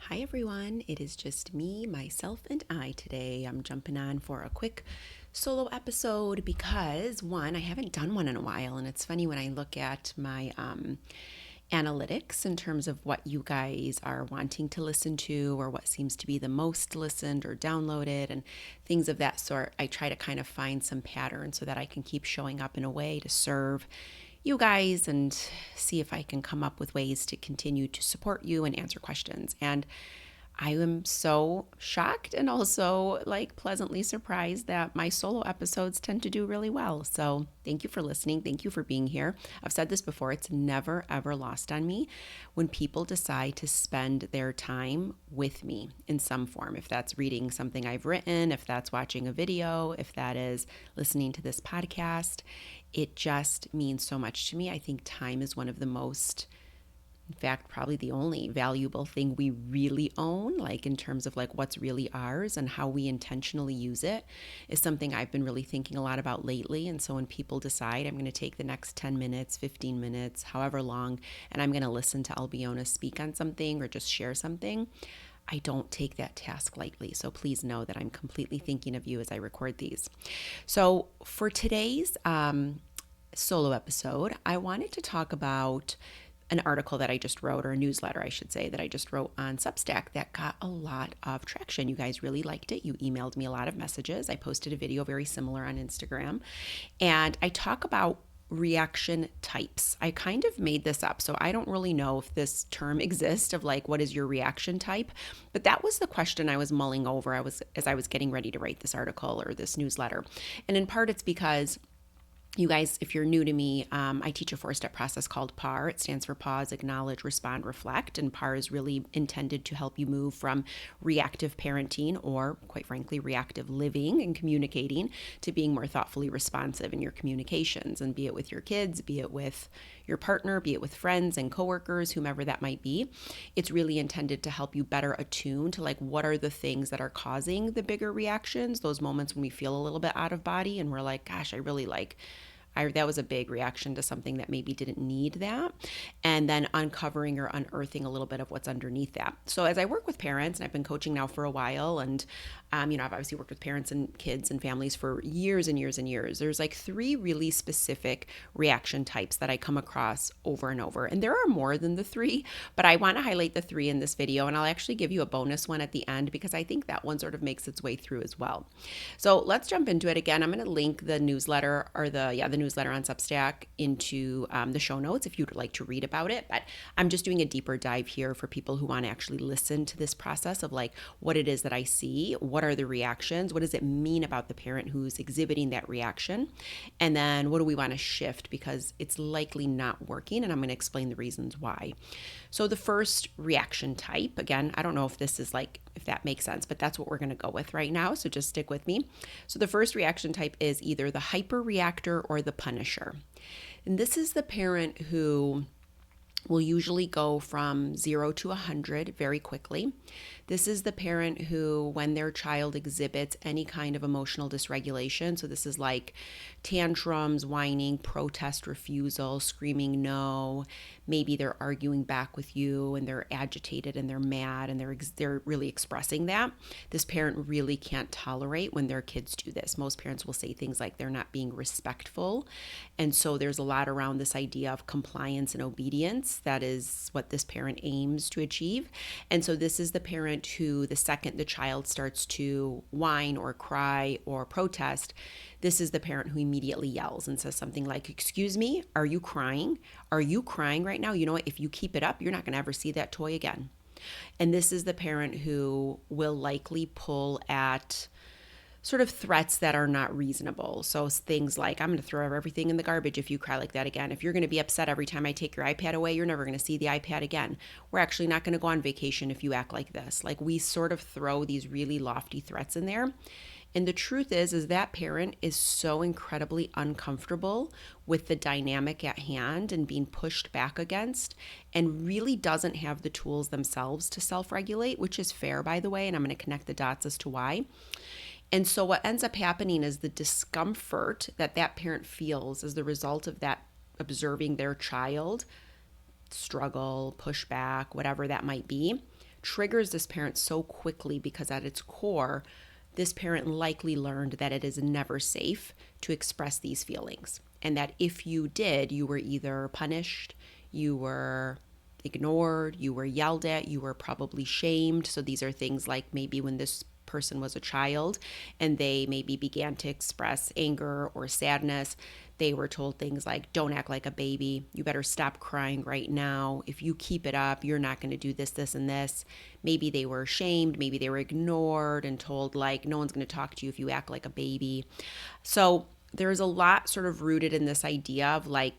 Hi everyone, it is just me, myself, and I today. I'm jumping on for a quick solo episode because one, I haven't done one in a while, and it's funny when I look at my analytics in terms of what you guys are wanting to listen to or what seems to be the most listened or downloaded and things of that sort. I try to kind of find some pattern so that I can keep showing up in a way to serve you guys and see if I can come up with ways to continue to support you and answer questions. And I am so shocked and also pleasantly surprised that my solo episodes tend to do really well. So thank you for listening. Thank you for being here. I've said this before, it's never ever lost on me when people decide to spend their time with me in some form. If that's reading something I've written, if that's watching a video, if that is listening to this podcast, it just means so much to me. I think time is one of the most, in fact, probably the only valuable thing we really own, like in terms of like what's really ours and how we intentionally use it, is something I've been really thinking a lot about lately. And so when people decide I'm going to take the next 10 minutes, 15 minutes, however long, and I'm going to listen to Albiona speak on something or just share something, I don't take that task lightly. So please know that I'm completely thinking of you as I record these. So for today's solo episode, I wanted to talk about an article that I just wrote, or a newsletter, I should say, that I just wrote on Substack that got a lot of traction. You guys really liked it. You emailed me a lot of messages. I posted a video very similar on Instagram. And I talk about reaction types. I kind of made this up, so I don't really know if this term exists of like, what is your reaction type? But that was the question I was mulling over as I was getting ready to write this article or this newsletter. And in part, it's because you guys, if you're new to me, I teach a 4-step process called PAR. It stands for pause, acknowledge, respond, reflect. And PAR is really intended to help you move from reactive parenting, or quite frankly, reactive living and communicating, to being more thoughtfully responsive in your communications, and be it with your kids, be it with your partner, be it with friends and coworkers, whomever that might be. It's really intended to help you better attune to like what are the things that are causing the bigger reactions, those moments when we feel a little bit out of body and we're like, gosh, that was a big reaction to something that maybe didn't need that, and then uncovering or unearthing a little bit of what's underneath that. So as I work with parents, and I've been coaching now for a while, and I've obviously worked with parents and kids and families for years and years and years. There's like 3 really specific reaction types that I come across over and over. And there are more than the 3, but I want to highlight the 3 in this video. And I'll actually give you a bonus one at the end because I think that one sort of makes its way through as well. So let's jump into it. Again, I'm going to link the newsletter, or the newsletter on Substack, into the show notes if you'd like to read about it. But I'm just doing a deeper dive here for people who want to actually listen to this process of like what it is that I see, what are the reactions, what does it mean about the parent who's exhibiting that reaction, and then what do we want to shift because it's likely not working, and I'm going to explain the reasons why. So the first reaction type, again, I don't know if this is like, if that makes sense, but that's what we're going to go with right now, so just stick with me. So the first reaction type is either the hyper-reactor or the punisher. And this is the parent who will usually go from 0 to 100 very quickly. This is the parent who, when their child exhibits any kind of emotional dysregulation, so this is like tantrums, whining, protest, refusal, screaming no, maybe they're arguing back with you and they're agitated and they're mad and they're really expressing that. This parent really can't tolerate when their kids do this. Most parents will say things like they're not being respectful. And so there's a lot around this idea of compliance and obedience. That is what this parent aims to achieve. And so this is the parent who, the second the child starts to whine or cry or protest, this is the parent who immediately yells and says something like, "Excuse me, are you crying? Are you crying right now? You know what? If you keep it up, you're not going to ever see that toy again." And this is the parent who will likely pull at sort of threats that are not reasonable. So things like, "I'm going to throw everything in the garbage if you cry like that again. If you're going to be upset every time I take your iPad away, you're never going to see the iPad again. We're actually not going to go on vacation if you act like this." Like, we sort of throw these really lofty threats in there. And the truth is that parent is so incredibly uncomfortable with the dynamic at hand and being pushed back against, and really doesn't have the tools themselves to self-regulate, which is fair, by the way, and I'm going to connect the dots as to why. And so what ends up happening is the discomfort that parent feels as the result of that, observing their child struggle, push back, whatever that might be, triggers this parent so quickly because at its core, this parent likely learned that it is never safe to express these feelings. And that if you did, you were either punished, you were ignored, you were yelled at, you were probably shamed. So these are things like maybe when this person was a child and they maybe began to express anger or sadness, they were told things like, don't act like a baby. You better stop crying right now. If you keep it up, you're not going to do this, this, and this. Maybe they were shamed. Maybe they were ignored and told, like, no one's going to talk to you if you act like a baby. So there's a lot sort of rooted in this idea of like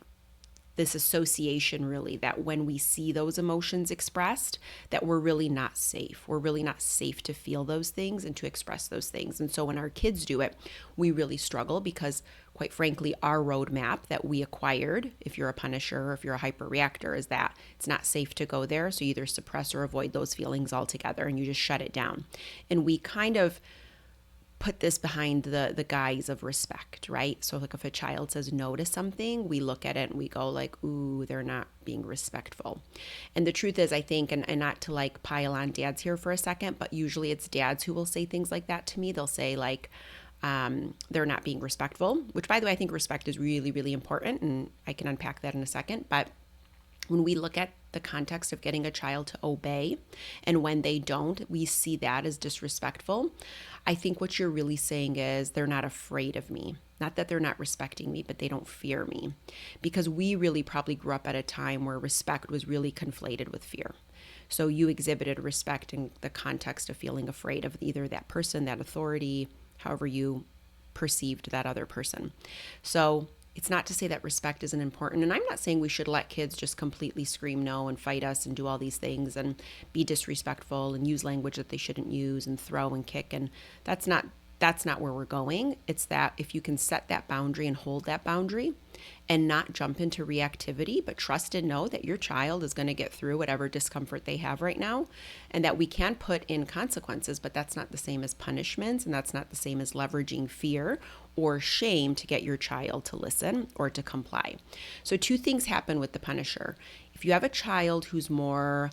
this association, really, that when we see those emotions expressed, that we're really not safe. We're really not safe to feel those things and to express those things. And so when our kids do it, we really struggle because, quite frankly, our roadmap that we acquired, if you're a punisher or if you're a hyper-reactor, is that it's not safe to go there. So you either suppress or avoid those feelings altogether and you just shut it down. And we kind of put this behind the guise of respect, right? So like if a child says no to something, we look at it and we go like, ooh, they're not being respectful. And the truth is, I think, and not to like pile on dads here for a second, but usually it's dads who will say things like that to me. They'll say like, they're not being respectful, which by the way, I think respect is really, really important. And I can unpack that in a second. But when we look at the context of getting a child to obey, and when they don't, we see that as disrespectful. I think what you're really saying is they're not afraid of me. Not that they're not respecting me, but they don't fear me. Because we really probably grew up at a time where respect was really conflated with fear. So you exhibited respect in the context of feeling afraid of either that person, that authority, however you perceived that other person. So it's not to say that respect isn't important. And I'm not saying we should let kids just completely scream no and fight us and do all these things and be disrespectful and use language that they shouldn't use and throw and kick. And that's not where we're going. It's that if you can set that boundary and hold that boundary and not jump into reactivity, but trust and know that your child is going to get through whatever discomfort they have right now, and that we can put in consequences, but that's not the same as punishments, and that's not the same as leveraging fear or shame to get your child to listen or to comply. So two things happen with the punisher. If you have a child who's more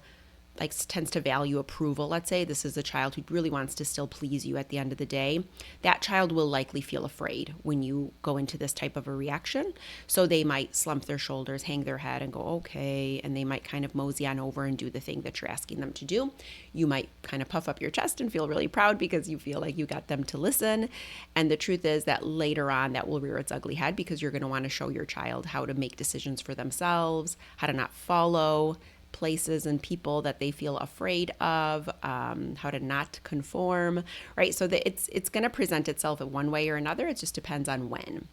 tends to value approval, let's say this is a child who really wants to still please you at the end of the day, that child will likely feel afraid when you go into this type of a reaction. So they might slump their shoulders, hang their head and go, okay, and they might kind of mosey on over and do the thing that you're asking them to do. You might kind of puff up your chest and feel really proud because you feel like you got them to listen. And the truth is that later on that will rear its ugly head because you're going to want to show your child how to make decisions for themselves, how to not follow places and people that they feel afraid of, how to not conform, right? So that it's going to present itself in one way or another. It just depends on when.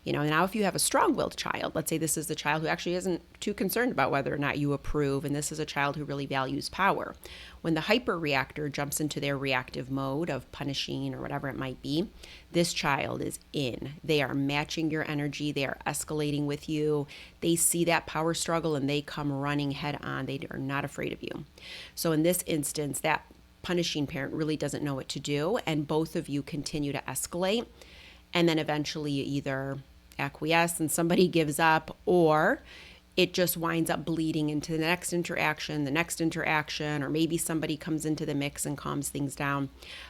Now if you have a strong-willed child, let's say this is the child who actually isn't too concerned about whether or not you approve, and this is a child who really values power. When the hyper-reactor jumps into their reactive mode of punishing or whatever it might be, this child is in. They are matching your energy. They are escalating with you. They see that power struggle and they come running head on. They are not afraid of you. So in this instance, that punishing parent really doesn't know what to do, and both of you continue to escalate, and then eventually you either acquiesce and somebody gives up, or it just winds up bleeding into the next interaction, or maybe somebody comes into the mix and calms things down.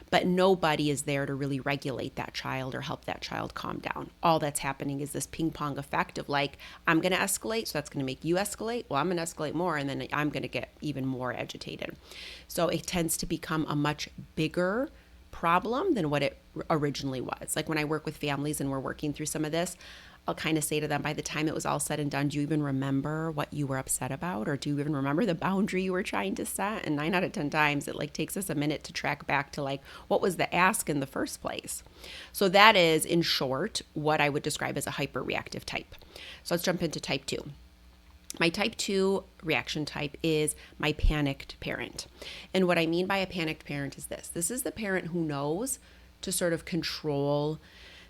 But nobody is there to really regulate that child or help that child calm down. All that's happening is this ping pong effect of like, I'm going to escalate, so that's going to make you escalate. Well, I'm going to escalate more, and then I'm going to get even more agitated. So it tends to become a much bigger problem than what it originally was. Like when I work with families and we're working through some of this, I'll kind of say to them, by the time it was all said and done, do you even remember what you were upset about? Or do you even remember the boundary you were trying to set? And 9 out of 10 times, it takes us a minute to track back to what was the ask in the first place? So that is, in short, what I would describe as a hyper-reactive type. So let's jump into type 2. My type 2 reaction type is my panicked parent. And what I mean by a panicked parent is this. This is the parent who knows to sort of control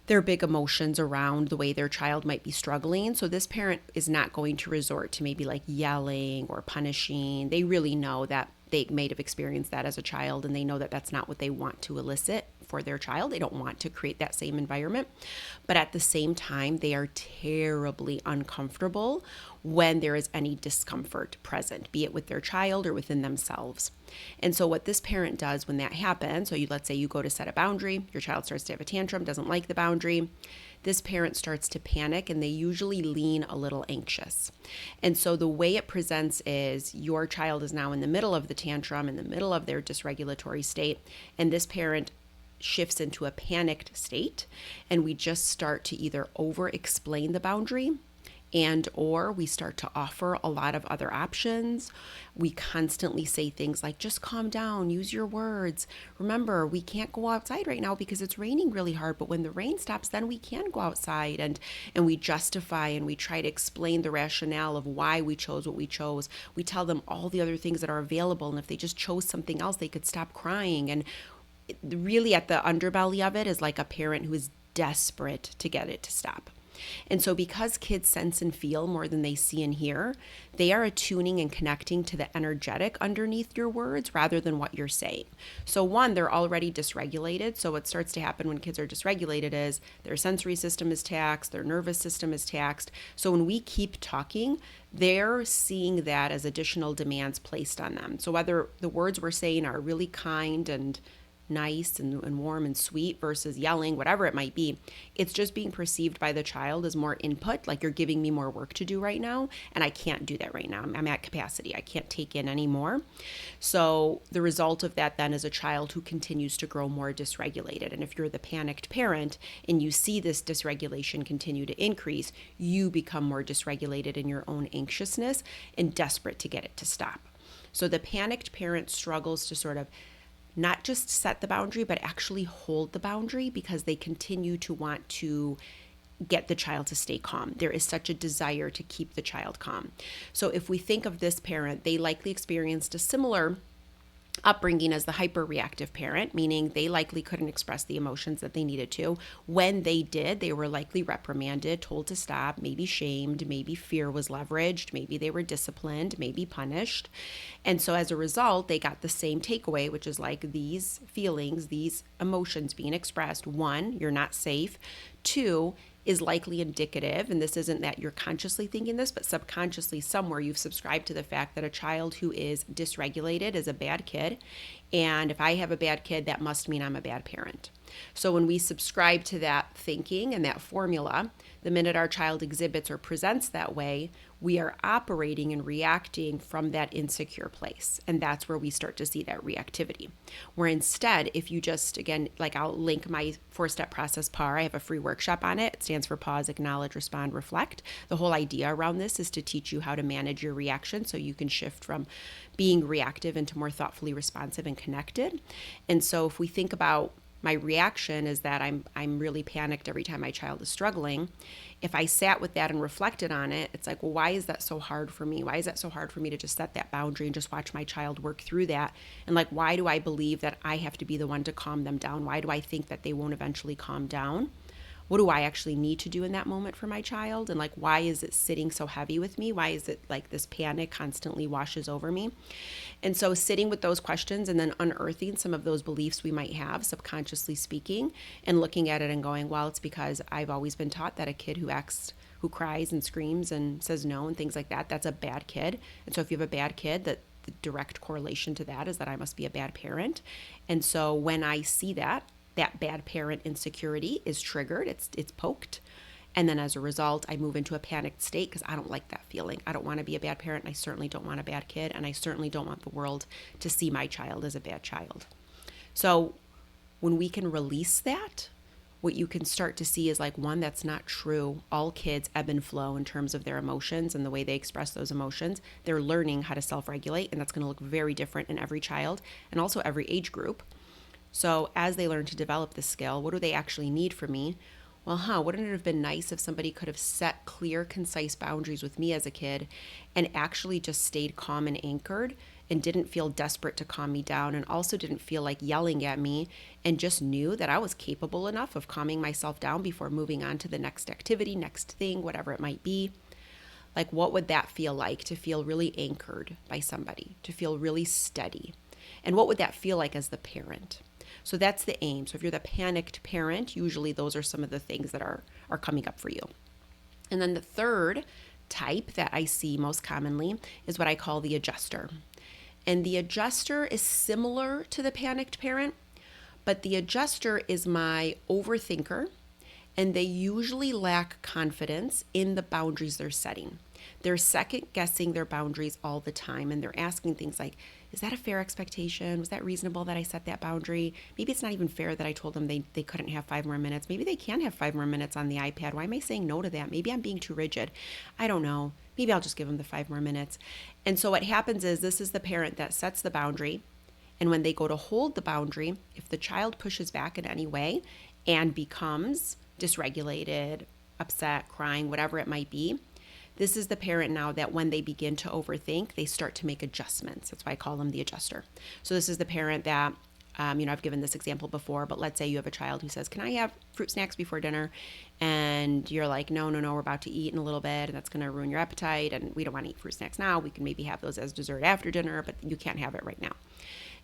their big emotions around the way their child might be struggling. So this parent is not going to resort to maybe yelling or punishing. They really know that they may have experienced that as a child, and they know that that's not what they want to elicit for their child. They don't want to create that same environment. But at the same time, they are terribly uncomfortable when there is any discomfort present, be it with their child or within themselves. And so what this parent does when that happens, so let's say you go to set a boundary, your child starts to have a tantrum, doesn't like the boundary, this parent starts to panic and they usually lean a little anxious. And so the way it presents is your child is now in the middle of the tantrum, in the middle of their dysregulatory state, and this parent shifts into a panicked state, and we just start to either over-explain the boundary and or we start to offer a lot of other options. We constantly say things like, just calm down, use your words. Remember, we can't go outside right now because it's raining really hard, but when the rain stops, then we can go outside. And we justify and we try to explain the rationale of why we chose what we chose. We tell them all the other things that are available, and if they just chose something else, they could stop crying. And really at the underbelly of it is like a parent who is desperate to get it to stop. And so because kids sense and feel more than they see and hear, they are attuning and connecting to the energetic underneath your words rather than what you're saying. So one, they're already dysregulated. So what starts to happen when kids are dysregulated is their sensory system is taxed, their nervous system is taxed. So when we keep talking, they're seeing that as additional demands placed on them. So whether the words we're saying are really kind and nice and warm and sweet versus yelling, whatever it might be, it's just being perceived by the child as more input, like you're giving me more work to do right now, and I can't do that right now. I'm at capacity. I can't take in any more. So the result of that then is a child who continues to grow more dysregulated. And if you're the panicked parent and you see this dysregulation continue to increase, you become more dysregulated in your own anxiousness and desperate to get it to stop. So the panicked parent struggles to sort of not just set the boundary, but actually hold the boundary because they continue to want to get the child to stay calm. There is such a desire to keep the child calm. So if we think of this parent, they likely experienced a similar upbringing as the hyper-reactive parent, meaning they likely couldn't express the emotions that they needed to. When they did, they were likely reprimanded, told to stop, maybe shamed, maybe fear was leveraged, maybe they were disciplined, maybe punished. And so as a result, they got the same takeaway, which is like these feelings, these emotions being expressed. One, you're not safe. Two, is likely indicative, and this isn't that you're consciously thinking this, but subconsciously somewhere you've subscribed to the fact that a child who is dysregulated is a bad kid, and if I have a bad kid, that must mean I'm a bad parent. So when we subscribe to that thinking and that formula, the minute our child exhibits or presents that way, we are operating and reacting from that insecure place. And that's where we start to see that reactivity. Where instead, if you just, again, like I'll link my 4-step process PAR. I have a free workshop on it. It stands for pause, acknowledge, respond, reflect. The whole idea around this is to teach you how to manage your reaction so you can shift from being reactive into more thoughtfully responsive and connected. And so if we think about my reaction is that I'm really panicked every time my child is struggling. If I sat with that and reflected on it, it's like, well, why is that so hard for me? Why is that so hard for me to just set that boundary and just watch my child work through that? And like, why do I believe that I have to be the one to calm them down? Why do I think that they won't eventually calm down? What do I actually need to do in that moment for my child? And like, why is it sitting so heavy with me? Why is it like this panic constantly washes over me? And so sitting with those questions and then unearthing some of those beliefs we might have, subconsciously speaking, and looking at it and going, well, it's because I've always been taught that a kid who cries and screams and says no and things like that, that's a bad kid. And so if you have a bad kid, that the direct correlation to that is that I must be a bad parent. And so when I see that bad parent insecurity is triggered, it's poked. And then as a result, I move into a panicked state because I don't like that feeling. I don't want to be a bad parent, and I certainly don't want a bad kid, and I certainly don't want the world to see my child as a bad child. So when we can release that, what you can start to see is like, one, that's not true. All kids ebb and flow in terms of their emotions and the way they express those emotions. They're learning how to self-regulate, and that's going to look very different in every child and also every age group. So as they learn to develop this skill, what do they actually need from me? Well, wouldn't it have been nice if somebody could have set clear, concise boundaries with me as a kid and actually just stayed calm and anchored and didn't feel desperate to calm me down and also didn't feel like yelling at me and just knew that I was capable enough of calming myself down before moving on to the next activity, next thing, whatever it might be. Like, what would that feel like to feel really anchored by somebody, to feel really steady? And what would that feel like as the parent? So that's the aim. So if you're the panicked parent, usually those are some of the things that are coming up for you. And then the third type that I see most commonly is what I call the adjuster. And the adjuster is similar to the panicked parent, but the adjuster is my overthinker, and they usually lack confidence in the boundaries they're setting. They're second guessing their boundaries all the time, and they're asking things like, is that a fair expectation? Was that reasonable that I set that boundary? Maybe it's not even fair that I told them they couldn't have 5 more minutes. Maybe they can have 5 more minutes on the iPad. Why am I saying no to that? Maybe I'm being too rigid. I don't know. Maybe I'll just give them the 5 more minutes. And so what happens is this is the parent that sets the boundary. And when they go to hold the boundary, if the child pushes back in any way and becomes dysregulated, upset, crying, whatever it might be, this is the parent now that when they begin to overthink, they start to make adjustments. That's why I call them the adjuster. So this is the parent that, I've given this example before, but let's say you have a child who says, can I have fruit snacks before dinner? And you're like, no, we're about to eat in a little bit, and that's going to ruin your appetite, and we don't want to eat fruit snacks now. We can maybe have those as dessert after dinner, but you can't have it right now.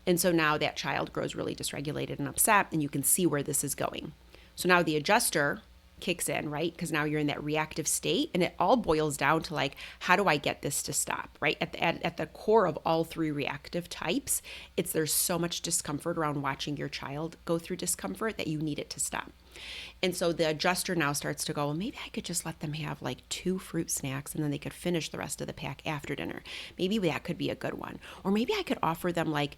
And so now that child grows really dysregulated and upset, and you can see where this is going. So now the adjuster kicks in, right? Because now you're in that reactive state, and it all boils down to like, how do I get this to stop, right? At the core of all 3 reactive types, there's so much discomfort around watching your child go through discomfort that you need it to stop. And so the adjuster now starts to go, well, maybe I could just let them have like 2 fruit snacks and then they could finish the rest of the pack after dinner. Maybe that could be a good one. Or maybe I could offer them like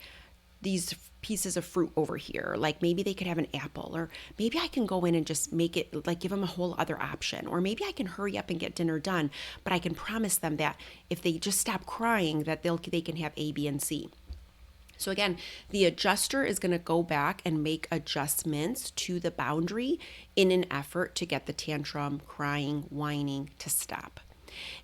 these pieces of fruit over here. Like maybe they could have an apple, or maybe I can go in and just make it like give them a whole other option. Or maybe I can hurry up and get dinner done, but I can promise them that if they just stop crying, that they can have A, B, and C. So again, the adjuster is going to go back and make adjustments to the boundary in an effort to get the tantrum, crying, whining to stop.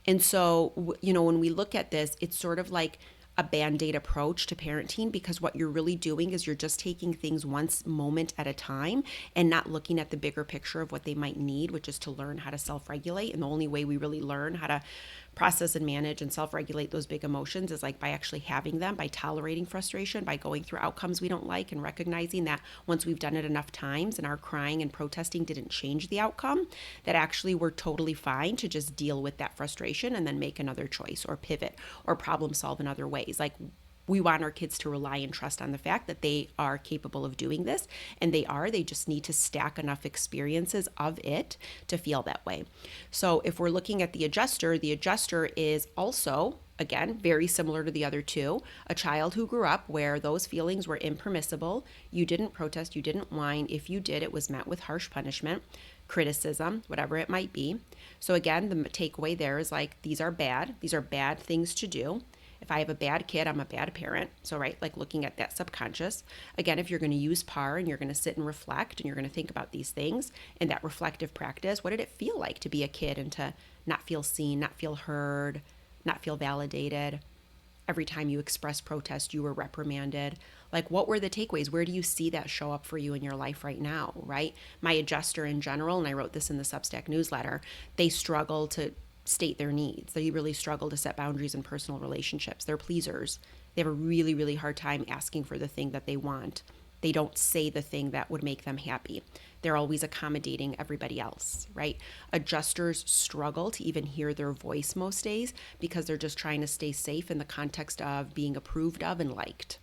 And so, when we look at this, it's sort of like a Band-Aid approach to parenting, because what you're really doing is you're just taking things one moment at a time and not looking at the bigger picture of what they might need, which is to learn how to self-regulate. And the only way we really learn how to process and manage and self-regulate those big emotions is like by actually having them, by tolerating frustration, by going through outcomes we don't like, and recognizing that once we've done it enough times and our crying and protesting didn't change the outcome, that actually we're totally fine to just deal with that frustration and then make another choice or pivot or problem solve in other ways. Like, we want our kids to rely and trust on the fact that they are capable of doing this, and they just need to stack enough experiences of it to feel that way. So if we're looking at the adjuster is also, again, very similar to the other 2, a child who grew up where those feelings were impermissible. You didn't protest, you didn't whine. If you did, it was met with harsh punishment, criticism, whatever it might be. So again, the takeaway there is like, these are bad things to do. If I have a bad kid, I'm a bad parent. So, right, like looking at that subconscious. Again, if you're going to use PAR and you're going to sit and reflect and you're going to think about these things and that reflective practice, what did it feel like to be a kid and to not feel seen, not feel heard, not feel validated? Every time you expressed protest, you were reprimanded. Like, what were the takeaways? Where do you see that show up for you in your life right now, right? My adjuster in general, and I wrote this in the Substack newsletter, they struggle to state their needs. They really struggle to set boundaries in personal relationships. They're pleasers. They have a really, really hard time asking for the thing that they want. They don't say the thing that would make them happy. They're always accommodating everybody else, right? Adjusters struggle to even hear their voice most days because they're just trying to stay safe in the context of being approved of and liked.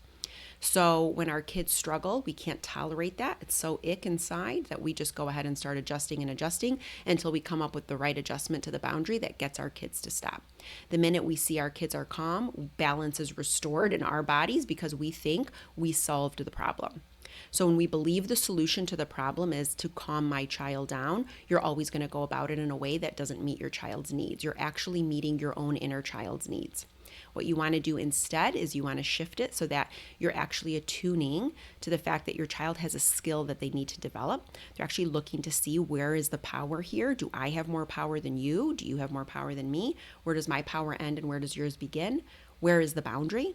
So when our kids struggle, we can't tolerate that. It's so ick inside that we just go ahead and start adjusting until we come up with the right adjustment to the boundary that gets our kids to stop. The minute we see our kids are calm, balance is restored in our bodies because we think we solved the problem. So when we believe the solution to the problem is to calm my child down, you're always going to go about it in a way that doesn't meet your child's needs. You're actually meeting your own inner child's needs. What you want to do instead is you want to shift it so that you're actually attuning to the fact that your child has a skill that they need to develop. They're actually looking to see, where is the power here? Do I have more power than you? Do you have more power than me? Where does my power end and where does yours begin? Where is the boundary?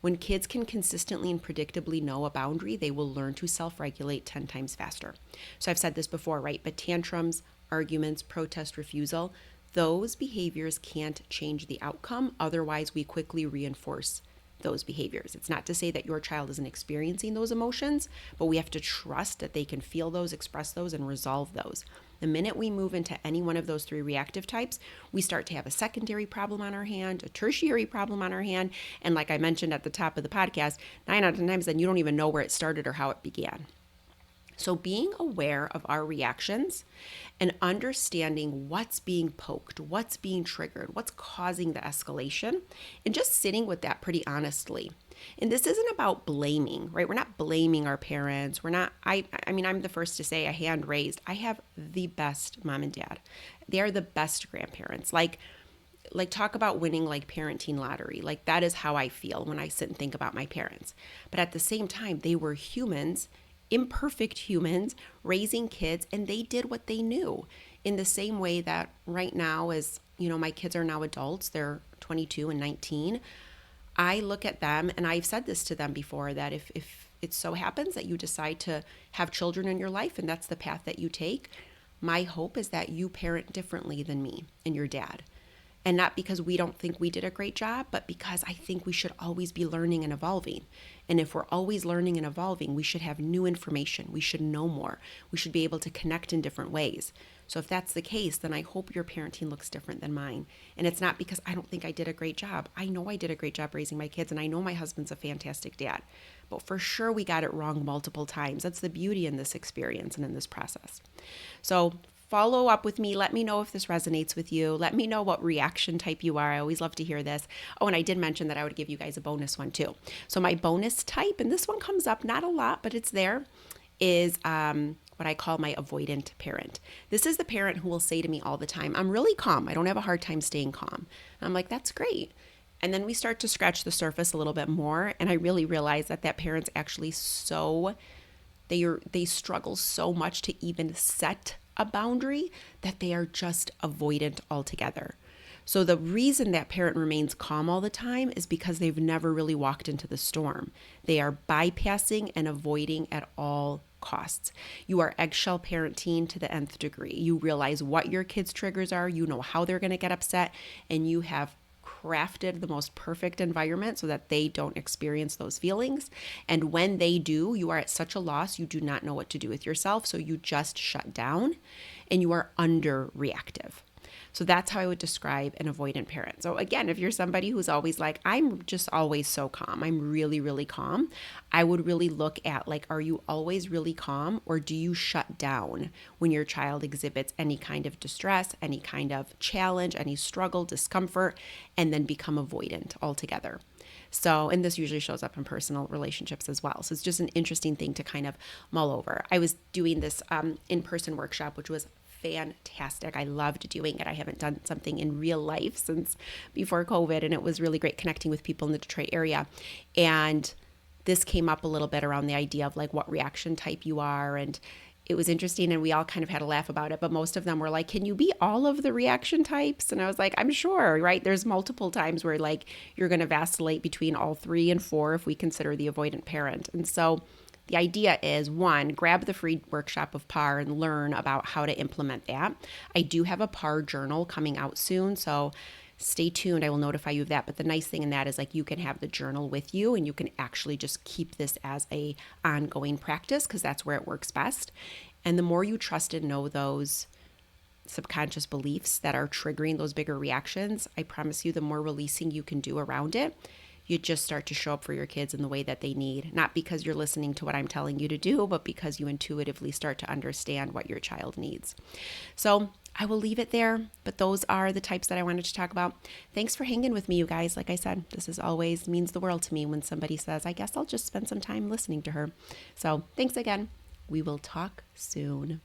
When kids can consistently and predictably know a boundary, they will learn to self-regulate 10 times faster. So I've said this before, right? But tantrums, arguments, protest, refusal, those behaviors can't change the outcome. Otherwise, we quickly reinforce those behaviors. It's not to say that your child isn't experiencing those emotions, but we have to trust that they can feel those, express those, and resolve those. The minute we move into any one of those three reactive types, we start to have a secondary problem on our hand, a tertiary problem on our hand. And like I mentioned at the top of the podcast, 9 out of 10 times then you don't even know where it started or how it began. So being aware of our reactions and understanding what's being poked, what's being triggered, what's causing the escalation, and just sitting with that pretty honestly. And this isn't about blaming, right? We're not blaming our parents. We're not, I mean, I'm the first to say, a hand raised. I have the best mom and dad. They are the best grandparents. Like talk about winning like parenting lottery. Like that is how I feel when I sit and think about my parents. But at the same time, they were humans, imperfect humans raising kids, and they did what they knew in the same way that right now, as you know, my kids are now adults, they're 22 and 19. I look at them, and I've said this to them before, that if it so happens that you decide to have children in your life and that's the path that you take, my hope is that you parent differently than me and your dad. And not because we don't think we did a great job, but because I think we should always be learning and evolving. And if we're always learning and evolving, we should have new information. We should know more. We should be able to connect in different ways. So if that's the case, then I hope your parenting looks different than mine. And it's not because I don't think I did a great job. I know I did a great job raising my kids, and I know my husband's a fantastic dad. But for sure, we got it wrong multiple times. That's the beauty in this experience and in this process. So follow up with me. Let me know if this resonates with you. Let me know what reaction type you are. I always love to hear this. Oh, and I did mention that I would give you guys a bonus one too. So my bonus type, and this one comes up not a lot, but it's there, is what I call my avoidant parent. This is the parent who will say to me all the time, I'm really calm. I don't have a hard time staying calm. And I'm like, that's great. And then we start to scratch the surface a little bit more. And I really realize that parent's actually they struggle so much to even set a boundary that they are just avoidant altogether. So the reason that parent remains calm all the time is because they've never really walked into the storm. They are bypassing and avoiding at all costs. You are eggshell parenting to the nth degree. You realize what your kids' triggers are, you know how they're going to get upset, and you have crafted the most perfect environment so that they don't experience those feelings. And when they do, you are at such a loss, you do not know what to do with yourself. So you just shut down and you are underreactive. So that's how I would describe an avoidant parent. So again, if you're somebody who's always like, I'm just always so calm, I'm really, really calm, I would really look at like, are you always really calm, or do you shut down when your child exhibits any kind of distress, any kind of challenge, any struggle, discomfort, and then become avoidant altogether? So, and this usually shows up in personal relationships as well. So it's just an interesting thing to kind of mull over. I was doing this in-person workshop, which was fantastic. I loved doing it. I haven't done something in real life since before COVID, and it was really great connecting with people in the Detroit area. And this came up a little bit around the idea of like what reaction type you are. And it was interesting, and we all kind of had a laugh about it, but most of them were like, can you be all of the reaction types? And I was like, I'm sure, right? There's multiple times where like you're going to vacillate between all 3 and 4 if we consider the avoidant parent. And so the idea is, 1, grab the free workshop of PAR and learn about how to implement that. I do have a PAR journal coming out soon, so stay tuned. I will notify you of that. But the nice thing in that is like you can have the journal with you, and you can actually just keep this as a ongoing practice because that's where it works best. And the more you trust and know those subconscious beliefs that are triggering those bigger reactions, I promise you the more releasing you can do around it. You just start to show up for your kids in the way that they need, not because you're listening to what I'm telling you to do, but because you intuitively start to understand what your child needs. So I will leave it there, but those are the types that I wanted to talk about. Thanks for hanging with me, you guys. Like I said, this is always means the world to me when somebody says, I guess I'll just spend some time listening to her. So thanks again. We will talk soon.